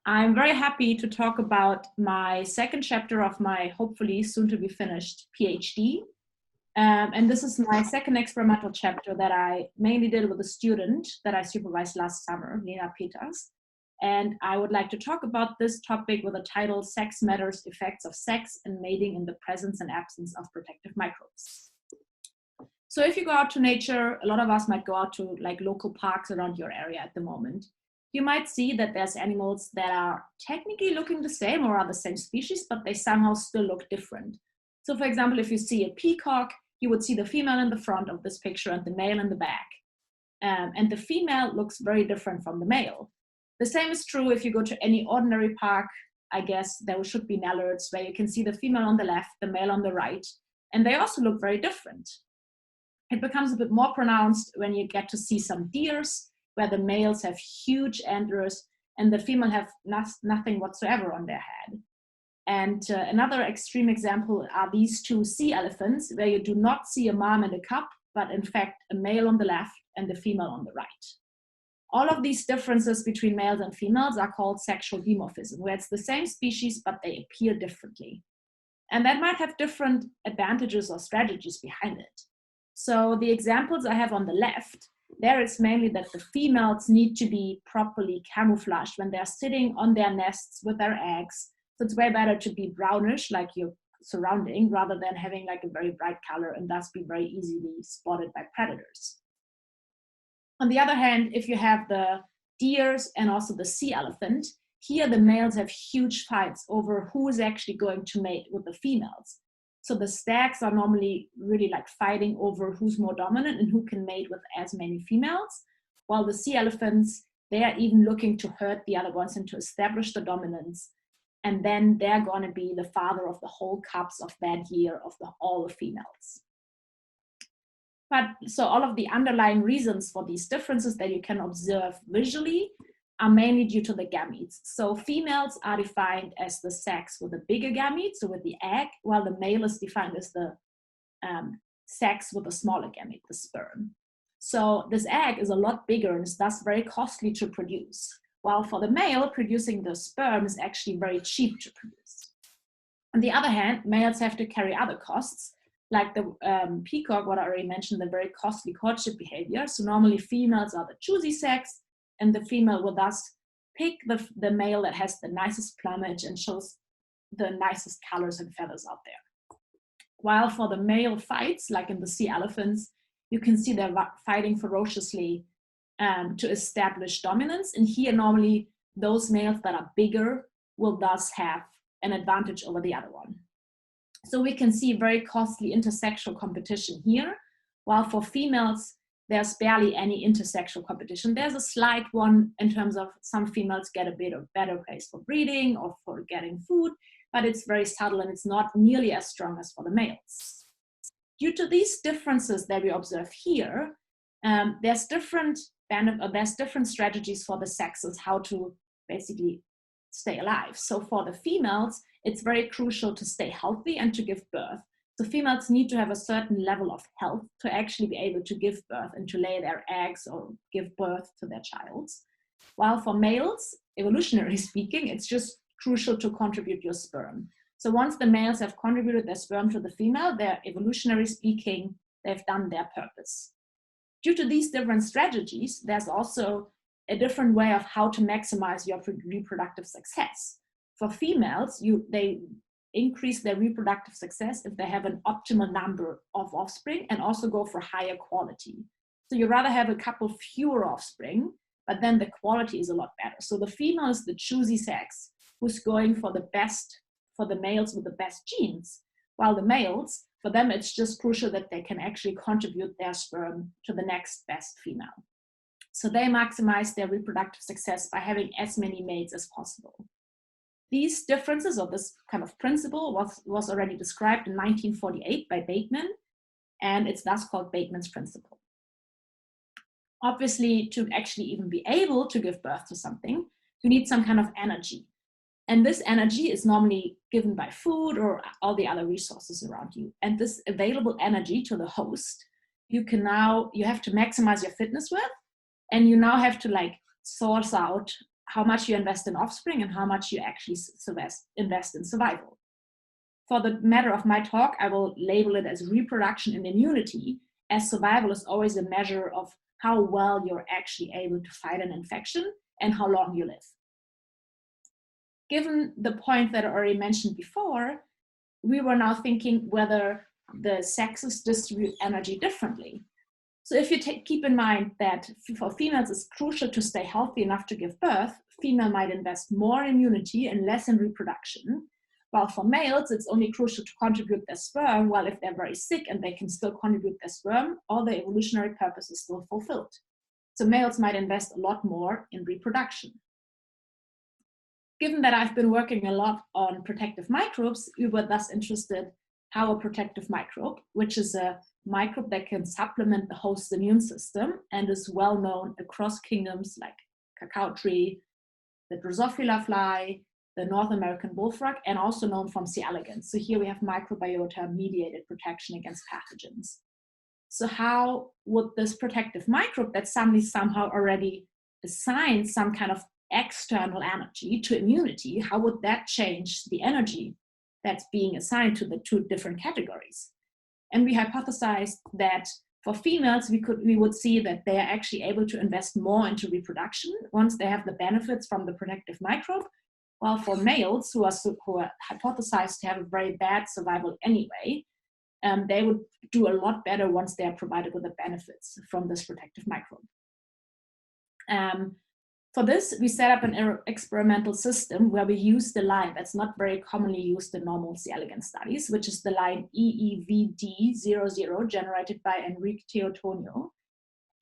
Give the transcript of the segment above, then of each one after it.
I'm very happy to talk about my second chapter of my hopefully soon to be finished PhD. And this is my second experimental chapter that I mainly did with a student that I supervised last summer, Lena Peters. And I would like to talk about this topic with the title Sex Matters, Effects of Sex and Mating in the Presence and Absence of Protective Microbes. So if you go out to nature, a lot of us might go out to like local parks around your area at the moment. You might see that there's animals that are technically looking the same or are the same species, but they somehow still look different. So for example, if you see a peacock, you would see the female in the front of this picture and the male in the back. And the female looks very different from the male. The same is true if you go to any ordinary park. I guess there should be mallards where you can see the female on the left, the male on the right, and they also look very different. It becomes a bit more pronounced when you get to see some deers, where the males have huge antlers and the female have nothing whatsoever on their head. And another extreme example are these two sea elephants, where you do not see a mom and a cub, but in fact a male on the left and the female on the right. All of these differences between males and females are called sexual dimorphism, where it's the same species, but they appear differently. And that might have different advantages or strategies behind it. So the examples I have on the left, there it's mainly that the females need to be properly camouflaged when they're sitting on their nests with their eggs. So it's way better to be brownish like your surrounding rather than having like a very bright color and thus be very easily spotted by predators. On the other hand, if you have the deers and also the sea elephant, here the males have huge fights over who is actually going to mate with the females. So the stags are normally really like fighting over who's more dominant and who can mate with as many females, while the sea elephants, they are even looking to herd the other ones and to establish the dominance. And then they're going to be the father of the whole cubs of that year of all the females. But so all of the underlying reasons for these differences that you can observe visually are mainly due to the gametes. So females are defined as the sex with a bigger gamete, so with the egg, while the male is defined as the sex with a smaller gamete, the sperm. So this egg is a lot bigger and is thus very costly to produce, while for the male, producing the sperm is actually very cheap to produce. On the other hand, males have to carry other costs, like the peacock, what I already mentioned, the very costly courtship behavior. So normally females are the choosy sex, and the female will thus pick the male that has the nicest plumage and shows the nicest colors and feathers out there. While for the male fights, like in the sea elephants, you can see they're fighting ferociously to establish dominance. And here normally those males that are bigger will thus have an advantage over the other one. So we can see very costly intersexual competition here, while for females, there's barely any intersexual competition. There's a slight one in terms of some females get a bit of better place for breeding or for getting food, but it's very subtle and it's not nearly as strong as for the males. Due to these differences that we observe here, there's different strategies for the sexes how to basically stay alive. So for the females, it's very crucial to stay healthy and to give birth. So females need to have a certain level of health to actually be able to give birth and to lay their eggs or give birth to their child. While for males, evolutionarily speaking, it's just crucial to contribute your sperm. So once the males have contributed their sperm to the female, they're evolutionarily speaking, they've done their purpose. Due to these different strategies, there's also a different way of how to maximize your reproductive success. For females, they increase their reproductive success if they have an optimal number of offspring and also go for higher quality. So you rather have a couple fewer offspring, but then the quality is a lot better. So the female is the choosy sex who's going for the best, for the males with the best genes, while the males, for them, it's just crucial that they can actually contribute their sperm to the next best female. So they maximize their reproductive success by having as many mates as possible. These differences, or this kind of principle, was already described in 1948 by Bateman, and it's thus called Bateman's principle. Obviously, to actually even be able to give birth to something, you need some kind of energy. And this energy is normally given by food or all the other resources around you. And this available energy to the host, you have to maximize your fitness with, and you now have to like source out how much you invest in offspring and how much you actually invest in survival. For the matter of my talk, I will label it as reproduction and immunity, as survival is always a measure of how well you're actually able to fight an infection and how long you live. Given the point that I already mentioned before, we were now thinking whether the sexes distribute energy differently. So if you keep in mind that for females it's crucial to stay healthy enough to give birth, female might invest more in immunity and less in reproduction, while for males it's only crucial to contribute their sperm, while if they're very sick and they can still contribute their sperm, all their evolutionary purpose is still fulfilled. So males might invest a lot more in reproduction. Given that I've been working a lot on protective microbes, we were thus interested how a protective microbe, which is a microbe that can supplement the host's immune system and is well known across kingdoms like cacao tree, the Drosophila fly, the North American bullfrog, and also known from C. elegans. So here we have microbiota-mediated protection against pathogens. So how would this protective microbe that somebody somehow already assigned some kind of external energy to immunity, how would that change the energy that's being assigned to the two different categories? And we hypothesized that for females, we would see that they are actually able to invest more into reproduction once they have the benefits from the protective microbe, while for males who are hypothesized to have a very bad survival anyway, they would do a lot better once they are provided with the benefits from this protective microbe. For this, we set up an experimental system where we use the line that's not very commonly used in normal C. elegans studies, which is the line EEVD00 generated by Enrique Teotonio.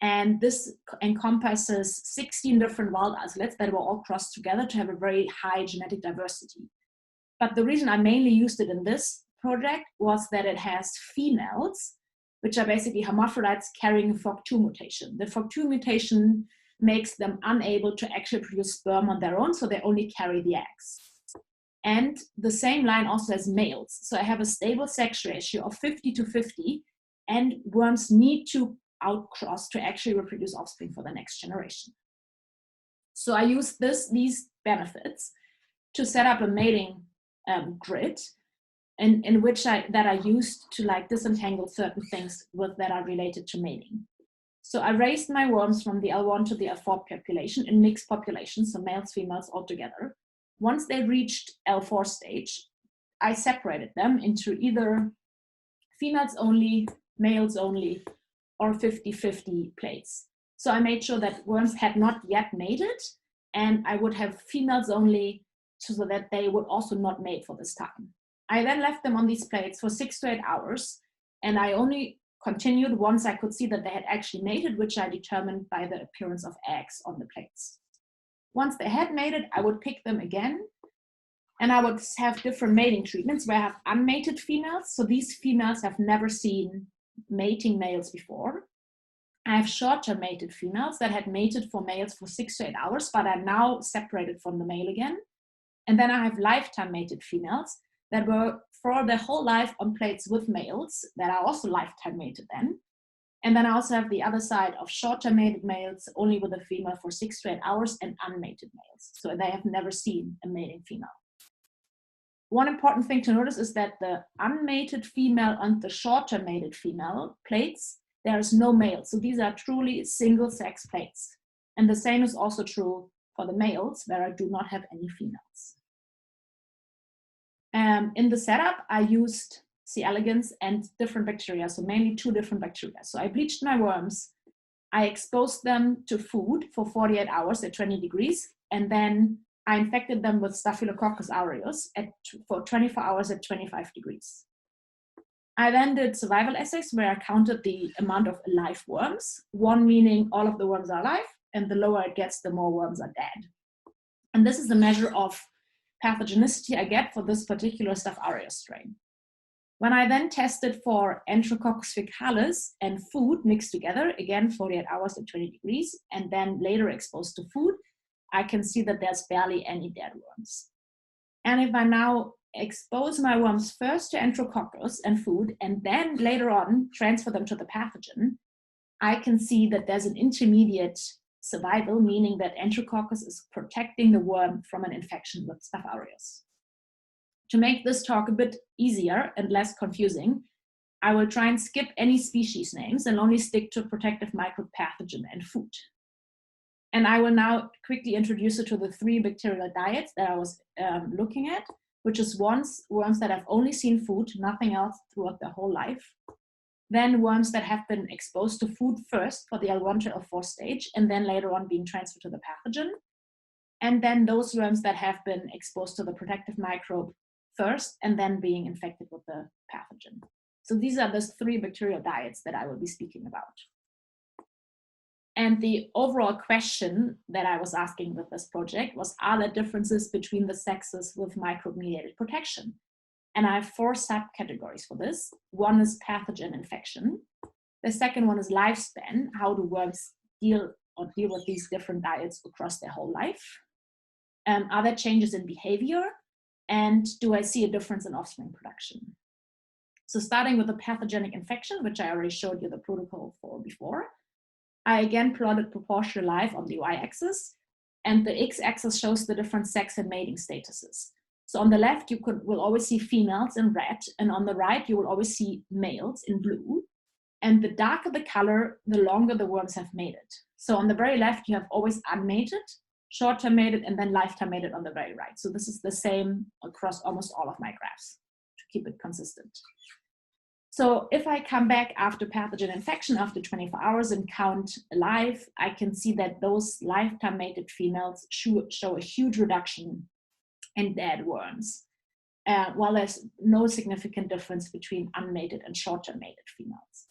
And this encompasses 16 different wild isolates that were all crossed together to have a very high genetic diversity. But the reason I mainly used it in this project was that it has females, which are basically hermaphrodites carrying a FOC2 mutation. The FOC2 mutation makes them unable to actually produce sperm on their own, so they only carry the eggs. And the same line also has males. So I have a stable sex ratio of 50-50, and worms need to outcross to actually reproduce offspring for the next generation. So I used these benefits to set up a mating grid in which I used to disentangle certain things that are related to mating. So I raised my worms from the L1 to the L4 population in mixed populations, so males, females all together. Once they reached L4 stage, I separated them into either females only, males only, or 50-50 plates. So I made sure that worms had not yet mated, and I would have females only so that they would also not mate for this time. I then left them on these plates for 6 to 8 hours, and I only continued once I could see that they had actually mated, which I determined by the appearance of eggs on the plates. Once they had mated, I would pick them again, and I would have different mating treatments where I have unmated females. So these females have never seen mating males before. I have shorter mated females that had mated for males for 6 to 8 hours, but are now separated from the male again. And then I have lifetime mated females that were for their whole life on plates with males that are also lifetime mated then. And then I also have the other side of shorter mated males only with a female for 6 to 8 hours and unmated males. So they have never seen a mating female. One important thing to notice is that the unmated female and the shorter mated female plates, there is no male. So these are truly single sex plates. And the same is also true for the males, where I do not have any females. In the setup, I used C. elegans and different bacteria, so mainly 2 different bacteria. So I bleached my worms, I exposed them to food for 48 hours at 20 degrees, and then I infected them with Staphylococcus aureus for 24 hours at 25 degrees. I then did survival assays where I counted the amount of alive worms, 1 meaning all of the worms are alive, and the lower it gets, the more worms are dead. And this is the measure of pathogenicity I get for this particular Staph aureus strain. When I then tested for Enterococcus faecalis and food mixed together, again 48 hours at 20 degrees, and then later exposed to food, I can see that there's barely any dead worms. And if I now expose my worms first to Enterococcus and food, and then later on transfer them to the pathogen, I can see that there's an intermediate survival, meaning that Enterococcus is protecting the worm from an infection with Staph aureus. To make this talk a bit easier and less confusing, I will try and skip any species names and only stick to protective microbe, pathogen, and food. And I will now quickly introduce you to the 3 bacterial diets that I was looking at, which is worms that have only seen food, nothing else throughout their whole life. Then worms that have been exposed to food first for the L1 to L4 stage, and then later on being transferred to the pathogen. And then those worms that have been exposed to the protective microbe first, and then being infected with the pathogen. So these are the 3 bacterial diets that I will be speaking about. And the overall question that I was asking with this project was, are there differences between the sexes with microbe-mediated protection? And I have 4 subcategories for this. One is pathogen infection. The second one is lifespan. How do worms deal with these different diets across their whole life? Are there changes in behavior? And do I see a difference in offspring production? So starting with the pathogenic infection, which I already showed you the protocol for before, I again plotted proportional life on the y-axis, and the x-axis shows the different sex and mating statuses. So on the left, you will always see females in red, and on the right, you will always see males in blue. And the darker the color, the longer the worms have mated. So on the very left, you have always unmated, short-term mated, and then lifetime mated on the very right. So this is the same across almost all of my graphs to keep it consistent. So if I come back after pathogen infection after 24 hours and count alive, I can see that those lifetime mated females show a huge reduction in dead worms, while there's no significant difference between unmated and short-term mated females.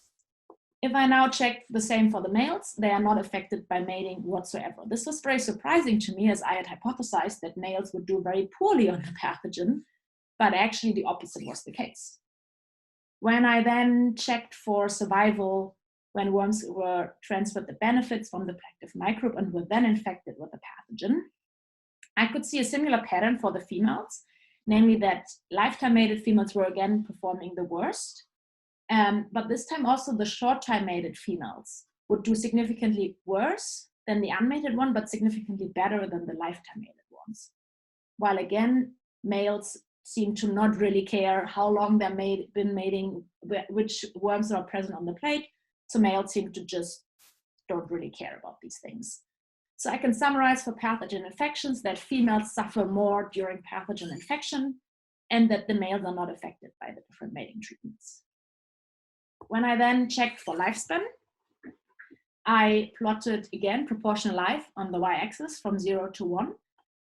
If I now check the same for the males, they are not affected by mating whatsoever. This was very surprising to me, as I had hypothesized that males would do very poorly on the pathogen, but actually the opposite was the case. When I then checked for survival when worms were transferred the benefits from the protective microbe and were then infected with the pathogen, I could see a similar pattern for the females, namely that lifetime mated females were again performing the worst. But this time also the short-time mated females would do significantly worse than the unmated one, but significantly better than the lifetime mated ones. While again, males seem to not really care how long they've been mating, which worms are present on the plate. So males seem to just don't really care about these things. So I can summarize for pathogen infections that females suffer more during pathogen infection and that the males are not affected by the different mating treatments. When I then checked for lifespan, I plotted again proportional life on the y-axis from 0 to 1,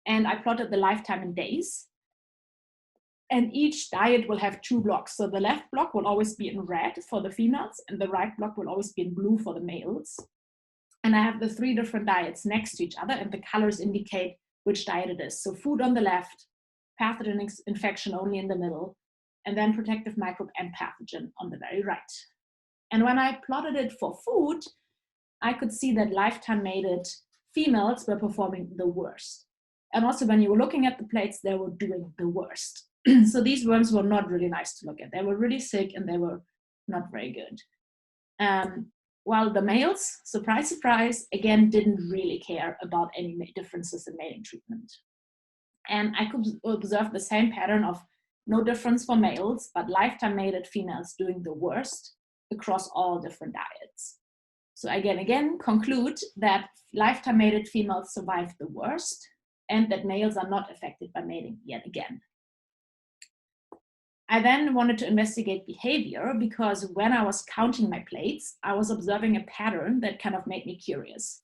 and I plotted the lifetime in days. And each diet will have 2 blocks. So the left block will always be in red for the females, and the right block will always be in blue for the males. And I have the 3 different diets next to each other, and the colors indicate which diet it is. So food on the left, pathogen infection only in the middle, and then protective microbe and pathogen on the very right. And when I plotted it for food, I could see that lifetime mated females were performing the worst. And also when you were looking at the plates, they were doing the worst. So these worms were not really nice to look at. They were really sick and they were not very good. While the males, surprise, surprise, again, didn't really care about any differences in mating treatment. And I could observe the same pattern of no difference for males, but lifetime mated females doing the worst across all different diets. So again, conclude that lifetime mated females survive the worst and that males are not affected by mating yet again. I then wanted to investigate behavior because when I was counting my plates, I was observing a pattern that kind of made me curious.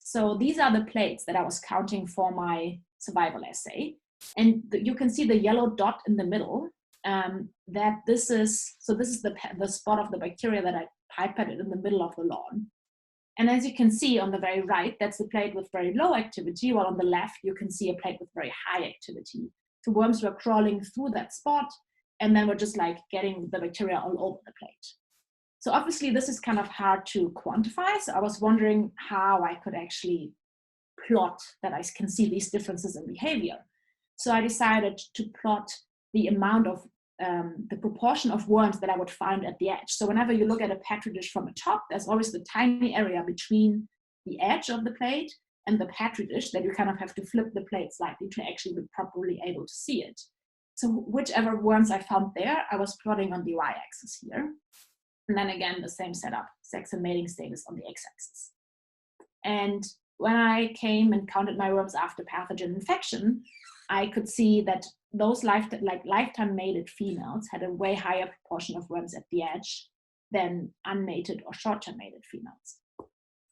So these are the plates that I was counting for my survival assay. And you can see the yellow dot in the middle, this is the spot of the bacteria that I pipetted in the middle of the lawn. And as you can see on the very right, that's the plate with very low activity, while on the left, you can see a plate with very high activity. So worms were crawling through that spot, and then we're just like getting the bacteria all over the plate. So obviously this is kind of hard to quantify. So I was wondering how I could actually plot that I can see these differences in behavior. So I decided to plot the amount of, the proportion of worms that I would find at the edge. So whenever you look at a petri dish from the top, there's always the tiny area between the edge of the plate, and the petri dish that you kind of have to flip the plate slightly to actually be properly able to see it. So whichever worms I found there, I was plotting on the y-axis here. And then again, the same setup, sex and mating status on the x-axis. And when I came and counted my worms after pathogen infection, I could see that those lifetime mated females had a way higher proportion of worms at the edge than unmated or short-term mated females.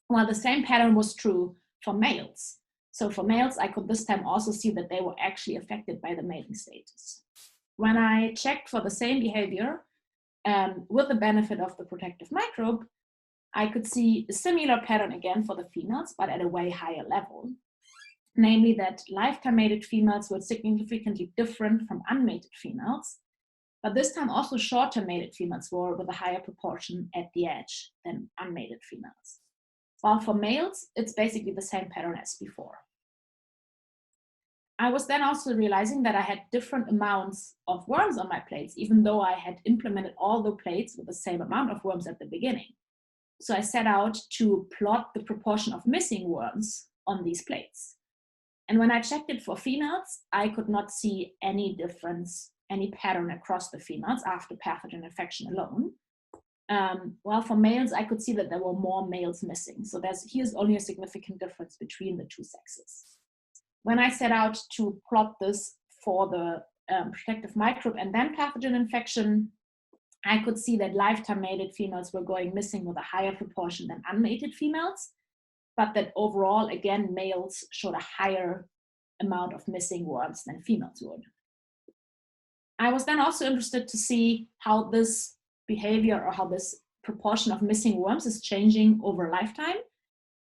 Well, the same pattern was true for males. So for males, I could this time also see that they were actually affected by the mating status. When I checked for the same behavior with the benefit of the protective microbe, I could see a similar pattern again for the females, but at a way higher level. Namely that lifetime mated females were significantly different from unmated females, but this time also short-term mated females were with a higher proportion at the edge than unmated females. While for males, it's basically the same pattern as before. I was then also realizing that I had different amounts of worms on my plates, even though I had implemented all the plates with the same amount of worms at the beginning. So I set out to plot the proportion of missing worms on these plates. And when I checked it for females, I could not see any difference, any pattern across the females after pathogen infection alone. While for males, I could see that there were more males missing. So here's only a significant difference between the two sexes. When I set out to plot this for the protective microbe and then pathogen infection, I could see that lifetime mated females were going missing with a higher proportion than unmated females, but that overall, again, males showed a higher amount of missing worms than females would. I was then also interested to see how this behavior or how this proportion of missing worms is changing over lifetime,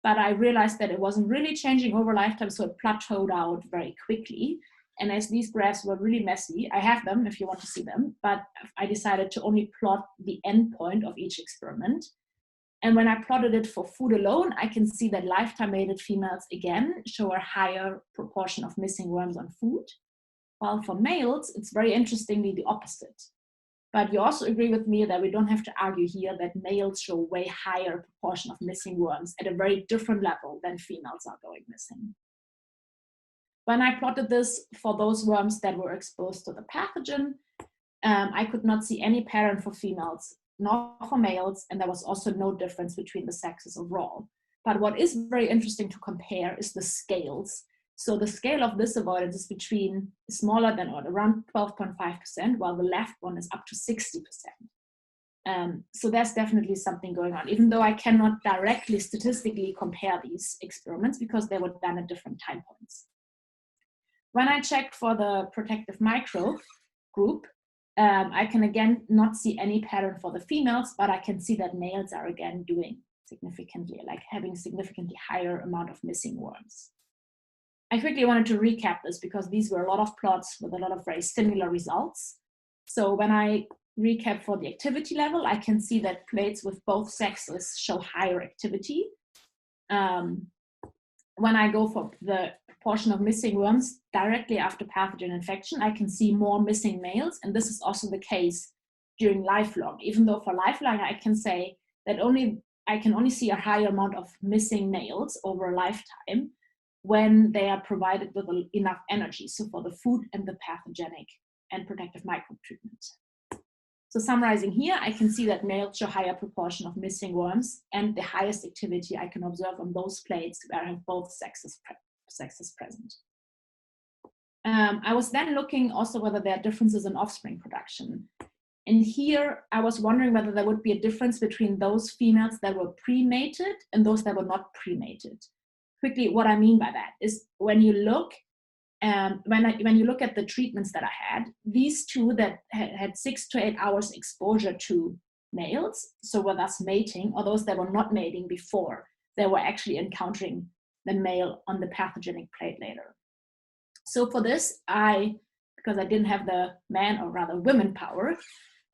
but I realized that it wasn't really changing over lifetime, so it plateaued out very quickly. And as these graphs were really messy, I have them if you want to see them, but I decided to only plot the endpoint of each experiment. And when I plotted it for food alone, I can see that lifetime mated females again show a higher proportion of missing worms on food, while for males, it's very interestingly the opposite. But you also agree with me that we don't have to argue here that males show way higher proportion of missing worms at a very different level than females are going missing. When I plotted this for those worms that were exposed to the pathogen, I could not see any pattern for females, nor for males, and there was also no difference between the sexes overall. But what is very interesting to compare is the scales. So the scale of this avoidance is between smaller than or around 12.5%, while the left one is up to 60%. So there's definitely something going on, even though I cannot directly statistically compare these experiments because they were done at different time points. When I checked for the protective microbe group, I can again not see any pattern for the females, but I can see that males are again doing significantly, like having significantly higher amount of missing worms. I quickly wanted to recap this because these were a lot of plots with a lot of very similar results. So when I recap for the activity level, I can see that plates with both sexes show higher activity. When I go for the proportion of missing worms directly after pathogen infection, I can see more missing males, and this is also the case during lifelong. Even though for lifelong, I can say that I can only see a higher amount of missing males over a lifetime when they are provided with enough energy, so for the food and the pathogenic and protective microbe treatment. So summarizing here, I can see that males show higher proportion of missing worms and the highest activity I can observe on those plates where I have both sexes present. I was then looking also whether there are differences in offspring production. And here I was wondering whether there would be a difference between those females that were pre-mated and those that were not pre-mated. Quickly, what I mean by that is when you look when you look at the treatments that I had, these two that had 6 to 8 hours exposure to males, so were thus mating, or those that were not mating before, they were actually encountering the male on the pathogenic plate later. So for this, because I didn't have the man or rather women power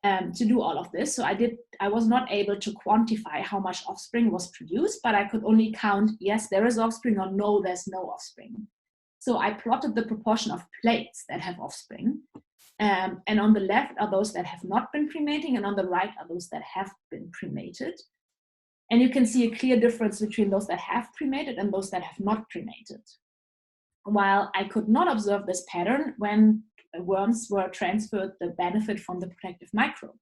to do all of this, so I was not able to quantify how much offspring was produced, but I could only count, yes, there is offspring, or no, there's no offspring. So I plotted the proportion of plates that have offspring. And on the left are those that have not been cremating, and on the right are those that have been cremated. And you can see a clear difference between those that have premated and those that have not premated. While I could not observe this pattern when worms were transferred the benefit from the protective microbe.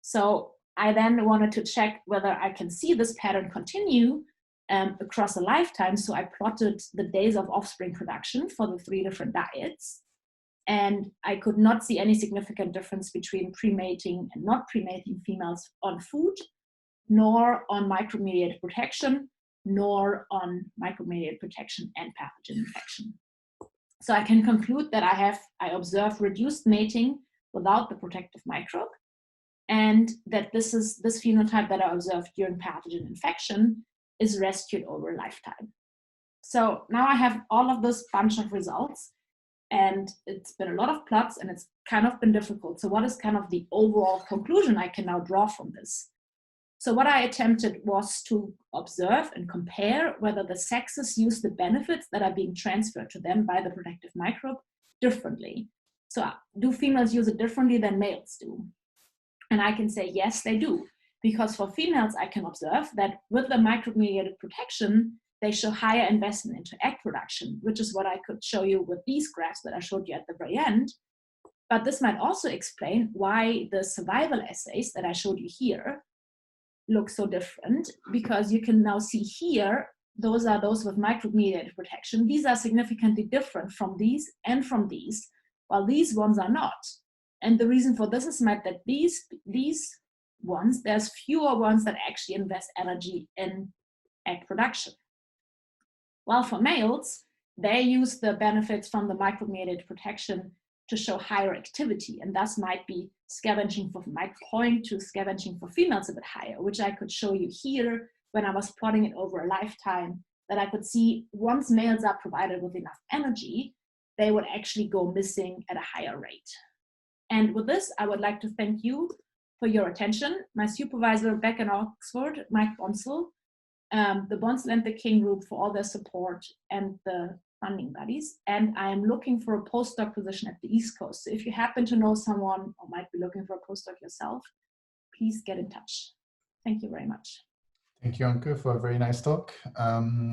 So I then wanted to check whether I can see this pattern continue across a lifetime. So I plotted the days of offspring production for the 3 different diets. And I could not see any significant difference between premating and not premating females on food, nor on microbe-mediated protection, nor on microbe-mediated protection and pathogen infection. So I can conclude that I observe reduced mating without the protective microbe, and that this phenotype that I observed during pathogen infection is rescued over a lifetime. So now I have all of this bunch of results, and it's been a lot of plots, and it's kind of been difficult. So what is kind of the overall conclusion I can now draw from this? So what I attempted was to observe and compare whether the sexes use the benefits that are being transferred to them by the protective microbe differently. So do females use it differently than males do? And I can say, yes, they do. Because for females, I can observe that with the microbe-mediated protection, they show higher investment into egg production, which is what I could show you with these graphs that I showed you at the very end. But this might also explain why the survival assays that I showed you here look so different, because you can now see here, those are those with microbe-mediated protection. These are significantly different from these and from these, while these ones are not. And the reason for this is that these ones, there's fewer ones that actually invest energy in egg production. While for males, they use the benefits from the microbe-mediated protection to show higher activity, and thus might be scavenging might point to scavenging for females a bit higher, which I could show you here when I was plotting it over a lifetime, that I could see once males are provided with enough energy, they would actually go missing at a higher rate. And with this, I would like to thank you for your attention. My supervisor back in Oxford, Mike Bonsall, the Bonsall and the King group for all their support, and the funding buddies. And I am looking for a postdoc position at the East Coast. So if you happen to know someone or might be looking for a postdoc yourself, please get in touch. Thank you very much. Thank you, Anke, for a very nice talk.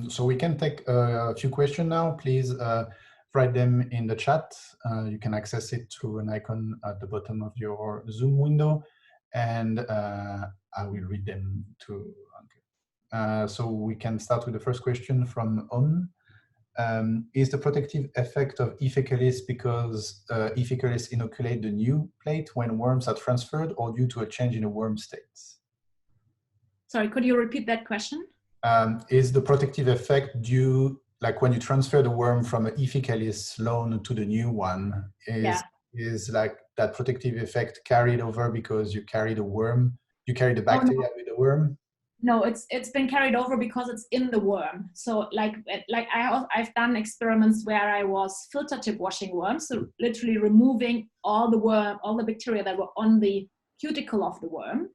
So we can take a few questions now. Please write them in the chat. You can access it through an icon at the bottom of your Zoom window, and I will read them to Anke. So we can start with the first question from On. Is the protective effect of E. faecalis because E. faecalis inoculate the new plate when worms are transferred, or due to a change in the worm states? Sorry, could you repeat that question? Is the protective effect due, like when you transfer the worm from an E. faecalis loan to the new one, is like that protective effect carried over because you carry the worm, you carry the bacteria with the worm? No, it's been carried over because it's in the worm. So I've done experiments where I was filter tip washing worms, so literally removing all the bacteria that were on the cuticle of the worm.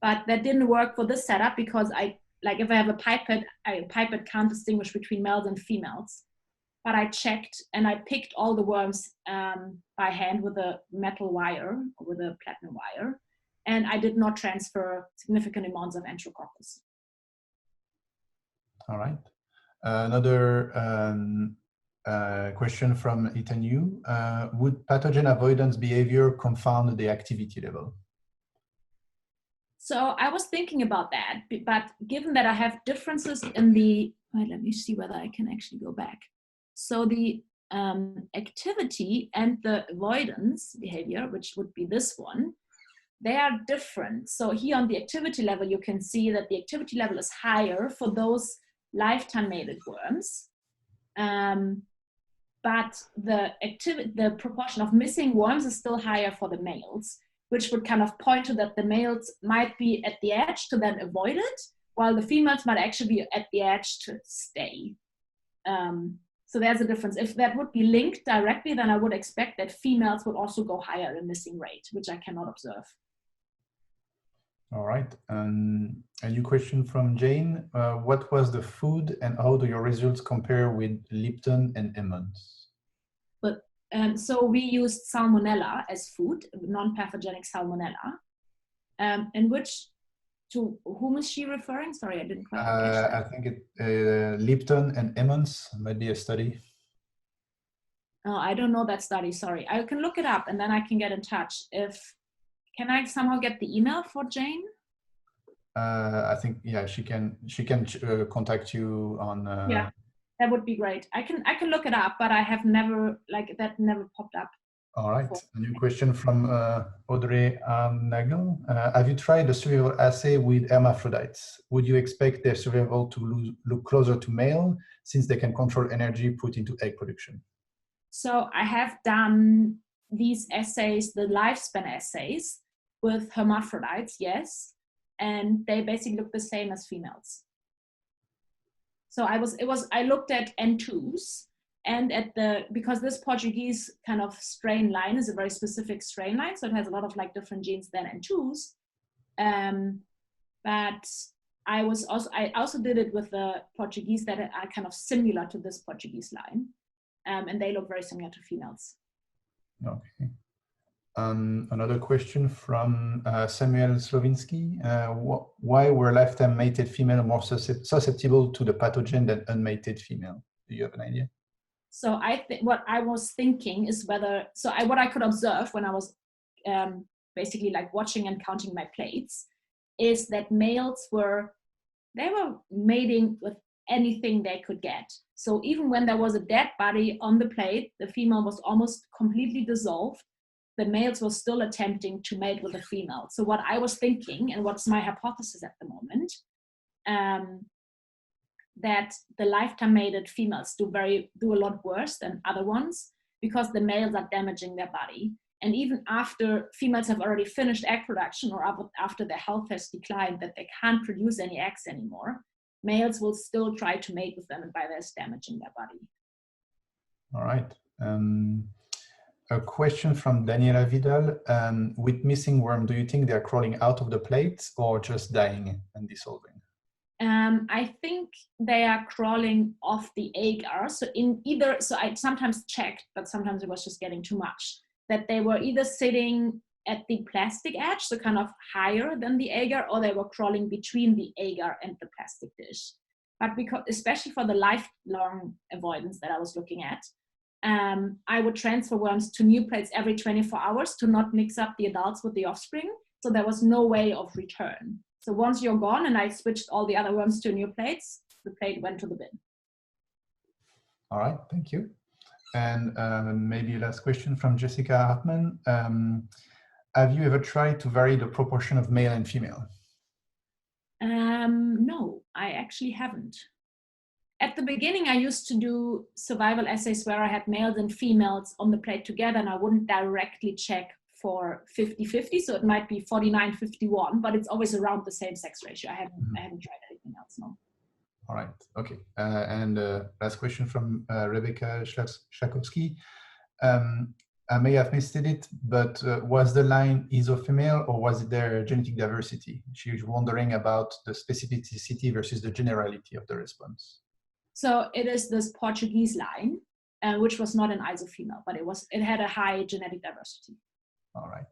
But that didn't work for this setup because if I have a pipette can't distinguish between males and females. But I checked and I picked all the worms by hand with a metal wire, or with a platinum wire. And I did not transfer significant amounts of Enterococcus. All right. Another question from Itanu. Would pathogen avoidance behavior confound the activity level? So I was thinking about that, but given that I have differences in the, let me see whether I can actually go back. So the activity and the avoidance behavior, which would be this one, they are different. So here on the activity level, you can see that the activity level is higher for those lifetime mated worms. But the proportion of missing worms is still higher for the males, which would kind of point to that the males might be at the edge to then avoid it, while the females might actually be at the edge to stay. So there's a difference. If that would be linked directly, then I would expect that females would also go higher in missing rate, which I cannot observe. All right. A new question from Jane. What was the food and how do your results compare with Lipton and Emmons? But so we used salmonella as food, non-pathogenic salmonella, in which To whom is she referring? Sorry, I didn't quite catch that. I think Lipton and Emmons might be a study. Oh, I don't know that study, sorry. I can look it up and then I can get in touch. Can I somehow get the email for Jane? I think, yeah, she can contact you on. Yeah, that would be great. I can look it up, but I have never, like, that never popped up. All right, a new question from Audrey Nagel. Have you tried the survival assay with hermaphrodites? Would you expect their survival to look closer to male since they can control energy put into egg production? So I have done these assays, the lifespan assays, with hermaphrodites, yes, and they basically look the same as females. So I looked at N2s and because this Portuguese kind of strain line is a very specific strain line, so it has a lot of like different genes than N2s. But I also did it with the Portuguese that are kind of similar to this Portuguese line. And they look very similar to females. Okay. Another question from Samuel Slovinsky. Why were lifetime mated female more susceptible to the pathogen than unmated female? Do you have an idea? So I think what I was thinking is what I could observe when I was basically like watching and counting my plates is that males were mating with anything they could get. So even when there was a dead body on the plate, the female was almost completely dissolved. The males were still attempting to mate with the female. So what I was thinking, and what's my hypothesis at the moment, that the lifetime mated females do a lot worse than other ones because the males are damaging their body. And even after females have already finished egg production or after their health has declined, that they can't produce any eggs anymore, males will still try to mate with them and by this damaging their body. All right. A question from Daniela Vidal. With missing worm, do you think they're crawling out of the plate or just dying and dissolving? I think they are crawling off the agar. So I sometimes checked, but sometimes it was just getting too much, that they were either sitting at the plastic edge, so kind of higher than the agar, or they were crawling between the agar and the plastic dish. But because, especially for the lifelong avoidance that I was looking at, I would transfer worms to new plates every 24 hours to not mix up the adults with the offspring. So there was no way of return. So once you're gone and I switched all the other worms to new plates, the plate went to the bin. All right, thank you. And maybe a last question from Jessica Hartman. Have you ever tried to vary the proportion of male and female? No, I actually haven't. At the beginning, I used to do survival assays where I had males and females on the plate together, and I wouldn't directly check for 50-50, so it might be 49-51, but it's always around the same sex ratio. I haven't tried anything else, no. All right, okay. And last question from Rebecca Szlakowski. I may have missed it, but was the line isofemale or was there genetic diversity? She was wondering about the specificity versus the generality of the response. So it is this Portuguese line, which was not an isofemale, but it had a high genetic diversity. All right,